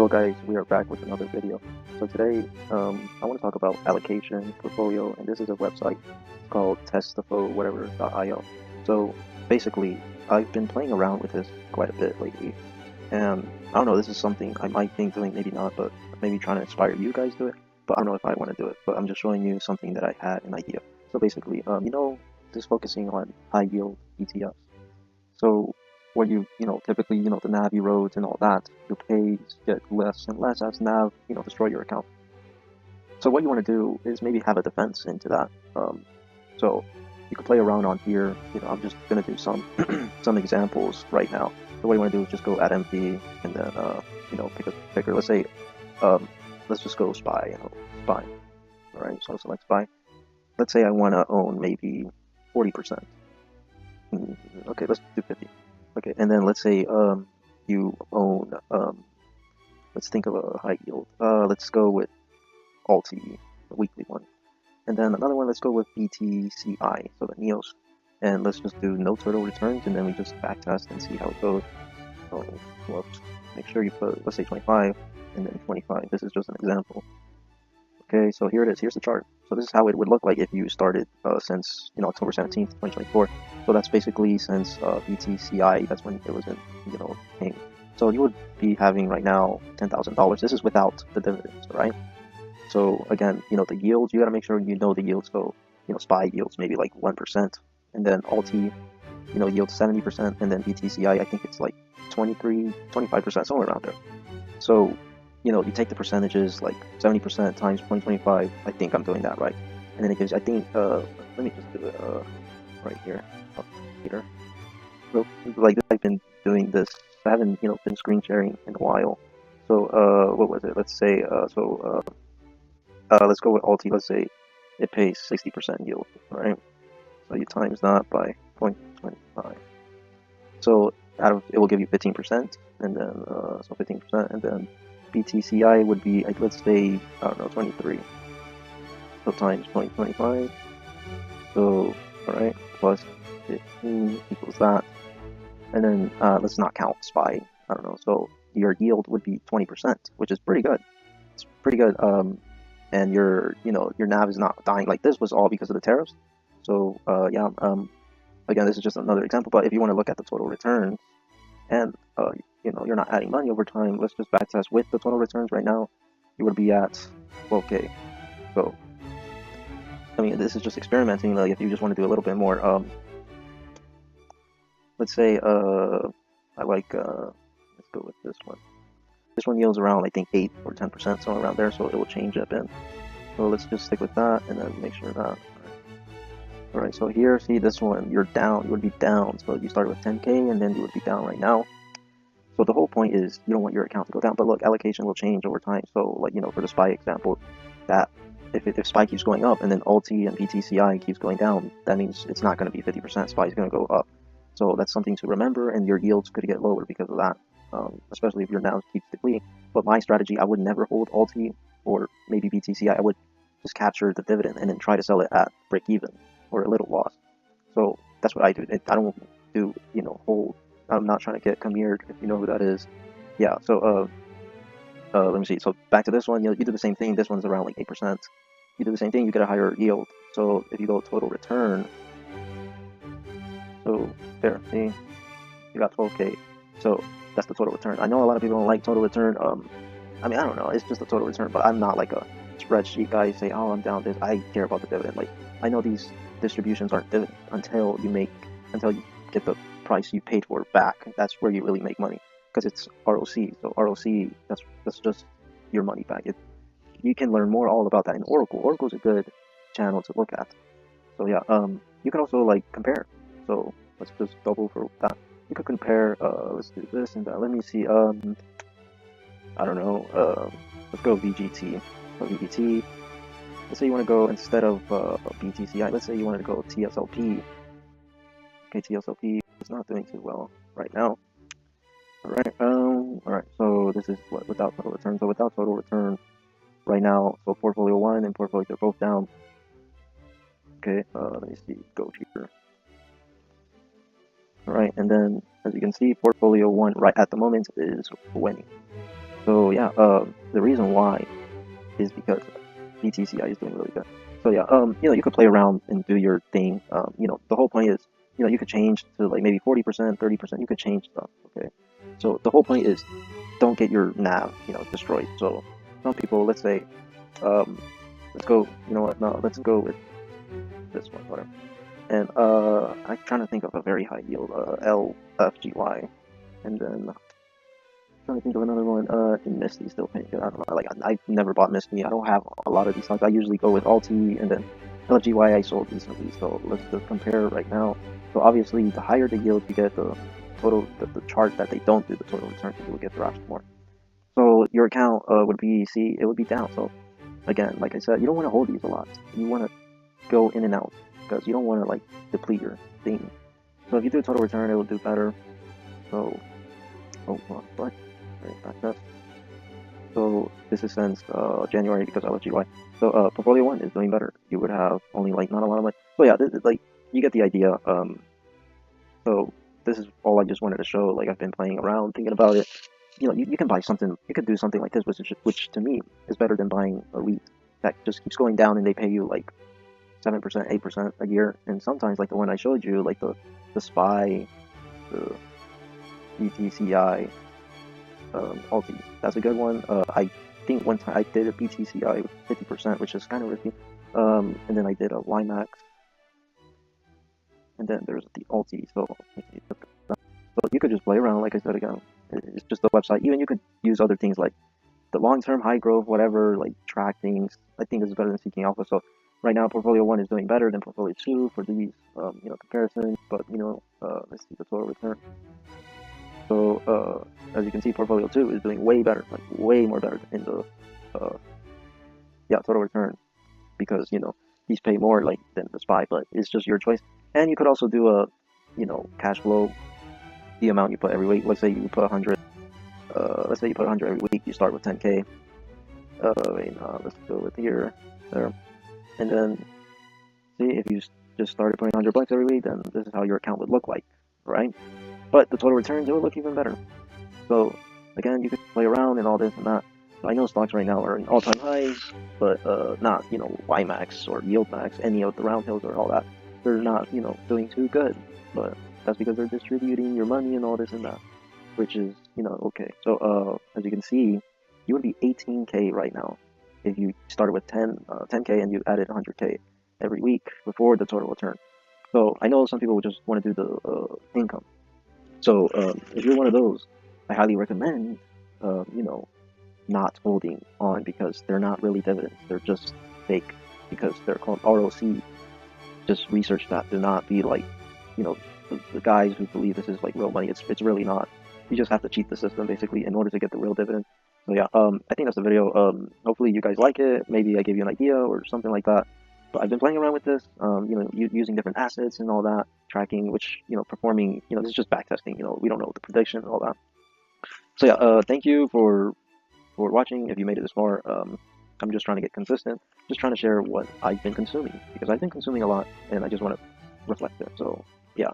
Well guys, we are back with another video. So today, I want to talk about allocation portfolio, and this is a website. It's called testafo.io. So basically, I've been playing around with this quite a bit lately, and I don't know, this is something I might think doing, maybe not, but maybe trying to inspire you guys to it. But I don't know if I want to do it, but I'm just showing you something that I had an idea. So basically, just focusing on high yield ETFs. So where typically, the NAV erodes and all that, your pays get less and less as NAV, destroy your account. So what you want to do is maybe have a defense into that. So you could play around on here. I'm just going to do some some examples right now. So what you want to do is just go at MP and then, pick a picker. Let's say, let's just go SPY, SPY. All right, so select SPY. Let's say I want to own maybe 40%. Okay, let's do 50. Okay, and then let's say you own, let's think of a high yield. Let's go with Alti, the weekly one. And then another one, let's go with BTCI, so the NEOS. And let's just do no total returns, and then we just backtest and see how it goes. So, whoops. Make sure you put, let's say 25, and then 25. This is just an example. Okay, so here it is. Here's the chart. So this is how it would look like if you started since October 17th, 2024. So that's basically since BTCI. That's when it was in paying. So you would be having right now $10,000. This is without the dividends, right? So again, the yields, you got to make sure you know the yields. So SPY yields maybe like 1%, and then Alti yields 70%, and then BTCI I think it's like 25%, somewhere around there. So you take the percentages, like 70% times 0.25. I think I'm doing that right, and then it gives. I think let me just do it right here. Later. So like I've been doing this. I haven't been screen sharing in a while. So what was it? Let's say let's go with Alti. Let's say it pays 60% yield, right? So you times that by 0.25. So it will give you 15%, and then so 15%, and then BTCI would be, let's say, I don't know, 23. So times 0.25. So, alright, plus 15 equals that. And then let's not count SPY. I don't know. So your yield would be 20%, which is pretty good. It's pretty good. And your NAV is not dying. Like, this was all because of the tariffs. So again, this is just another example. But if you want to look at the total returns, and you're not adding money over time, let's just backtest with the total returns right now. You would be at 12K. So I mean, this is just experimenting. Like, if you just want to do a little bit more, let's say I like let's go with this one. This one yields around, I think, 8 or 10%, somewhere around there. So it will change a bit. So let's just stick with that, and then make sure that. Alright, so here, see this one, you're down. You would be down. So you started with 10K, and then you would be down right now. So the whole point is you don't want your account to go down. But look, allocation will change over time. So, like, for the SPY example, that if SPY keeps going up and then Alti and BTCI keeps going down, that means it's not going to be 50%. SPY is going to go up. So that's something to remember, and your yields could get lower because of that, especially if your NAV keeps depleting. But my strategy, I would never hold Alti or maybe BTCI. I would just capture the dividend and then try to sell it at break even or a little loss. So that's what I do. I don't do hold. I'm not trying to get Kamired, if you know who that is. Yeah. So let me see. So back to this one. You do the same thing. This one's around like 8%. You do the same thing. You get a higher yield. So if you go total return, so there, see, you got 12K. So that's the total return. I know a lot of people don't like total return. I mean, I don't know. It's just a total return. But I'm not like a spreadsheet guy. Say, oh, I'm down this. I care about the dividend. Like, I know these distributions aren't dividends until you get the price you paid for back. That's where you really make money, because it's ROC. So ROC, that's just your money back. You can learn more all about that in Oracle. Oracle's a good channel to look at. So yeah, you can also like compare. So let's just double for that. You could compare. Let's do this and that. Let me see. I don't know. Let's go VGT. So VGT. Let's say you want to go, instead of BTCI, let's say you wanted to go TSLP. Okay, TSLP is not doing too well right now. Alright, so this is what, without total return. So without total return right now, so portfolio 1 and portfolio 2 are both down. Okay, let me see, go here. Alright, and then as you can see, portfolio 1 right at the moment is winning. So yeah, the reason why is because BTCI is doing really good. So yeah, you could play around and do your thing. The whole point is, you could change to like maybe 40%, 30%. You could change stuff. Okay. So the whole point is, don't get your NAV, destroyed. So some people, let's say, um, let's go. You know what? No, let's go with this one, whatever. And I'm trying to think of a very high yield, LFGY, and then trying to think of another one. I think Misty still paying good. I don't know. Like I've never bought Misty. I don't have a lot of these stocks. I usually go with Alt and then LFGY I sold recently. So let's just compare right now. So obviously, the higher the yield you get, the total the chart that they don't do the total return, you will get thrashed more. So your account would be it would be down. So again, like I said, you don't want to hold these a lot. You want to go in and out because you don't want to like deplete your thing. So if you do total return, it will do better. So but right back up. So this is since January because LFGY. So portfolio one is doing better. You would have only like not a lot of money. So yeah, this is like you get the idea. So this is all I just wanted to show. Like I've been playing around, thinking about it. You can buy something. You could do something like this, which to me is better than buying a REIT that just keeps going down and they pay you like 7%, 8% a year. And sometimes like the one I showed you, like the SPY, the BTCI, Alti. That's a good one. I think one time I did a BTCI with 50%, which is kind of risky. And then I did a YieldMax, and then there's the Alti. So you could just play around, like I said again. It's just a website. Even you could use other things like the long-term high growth, whatever, like track things. I think this is better than seeking alpha. So right now, portfolio one is doing better than portfolio two for these, comparisons. But let's see the total return. So as you can see, portfolio two is doing way better, like way more better in the total return because these pay more like than the SPY, but it's just your choice. And you could also do a cash flow, the amount you put every week. Let's say you put 100. Let's say you put 100 every week. You start with 10K. Let's go with here, there, and then see if you just started putting 100 bucks every week, then this is how your account would look like, right? But the total returns, it would look even better. So again, you could play around and all this and that. I know stocks right now are in all-time highs, but not YMAX or YieldMax, any of the round hills or all that. They're not doing too good, but that's because they're distributing your money and all this and that, which is okay. So as you can see, you would be 18K right now if you started with 10K and you added 100K every week before the total return. So I know some people would just want to do the income. So if you're one of those, I highly recommend, not holding on because they're not really dividends. They're just fake because they're called ROC. Just research that. Do not be like, the guys who believe this is like real money. It's really not. You just have to cheat the system basically in order to get the real dividend. So yeah, I think that's the video. Hopefully you guys like it. Maybe I gave you an idea or something like that. But I've been playing around with this, using different assets and all that, tracking, which, performing, this is just back testing, we don't know the prediction and all that. So yeah, thank you for watching. If you made it this far, I'm just trying to get consistent, just trying to share what I've been consuming, because I've been consuming a lot, and I just want to reflect it. So yeah.